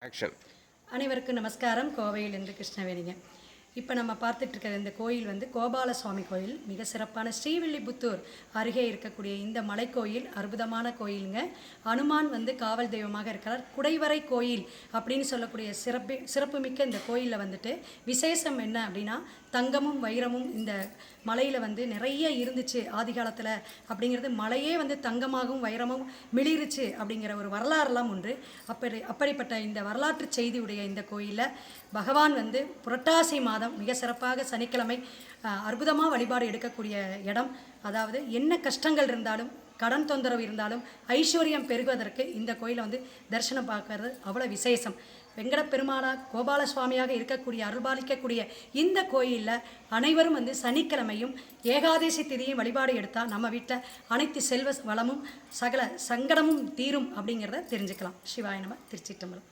Action. அனைவருக்கும் நமஸ்காரம். கோவையிலிருந்து கிருஷ்ணவேணிங்க. இப்போ நம்ம பார்த்துட்டு இருக்கிற இந்த கோயில் வந்து கோபால சுவாமி கோயில். மிக சிறப்பான ஸ்ரீவில்லிபுத்தூர் அருகே இருக்கக்கூடிய இந்த மலைக்கோயில் அற்புதமான கோயிலுங்க. அனுமான் வந்து காவல் தெய்வமாக இருக்கிறார். குடைவரை கோயில் அப்படின்னு சொல்லக்கூடிய சிறப்புமிக்க இந்த கோயிலில் வந்துட்டு விசேஷம் என்ன அப்படின்னா, தங்கமும் வைரமும் இந்த மலையில் வந்து நிறைய இருந்துச்சு ஆதி காலத்தில் அப்படிங்கிறது. மலையே வந்து தங்கமாகவும் வைரமும் மிளிருச்சு அப்படிங்கிற ஒரு வரலாறுலாம் உண்டு. அப்படிப்பட்ட இந்த வரலாற்று செய்தியுடைய இந்த கோயிலில் பகவான் வந்து புரட்டாசி மாதம் மிக சிறப்பாக சனிக்கிழமை அற்புதமாக வழிபாடு எடுக்கக்கூடிய இடம். அதாவது என்ன கஷ்டங்கள் இருந்தாலும், கடன் தொந்தரவு இருந்தாலும், ஐஸ்வர்யம் பெருகுவதற்கு இந்த கோயிலை வந்து தரிசனம் பார்க்கறது அவ்வளோ விசேஷம். வெங்கட பெருமாளா கோபால சுவாமியாக இருக்கக்கூடிய அருள்பாலிக்கக்கூடிய இந்த கோயிலில் அனைவரும் வந்து சனிக்கிழமையும் ஏகாதசி திதியும் வழிபாடு எடுத்தால் நம்ம வீட்டில் அனைத்து செல்வ வளமும் சகல சங்கடமும் தீரும் அப்படிங்கிறத தெரிஞ்சுக்கலாம். சிவாய நம. திருச்சிற்றம்பலம்.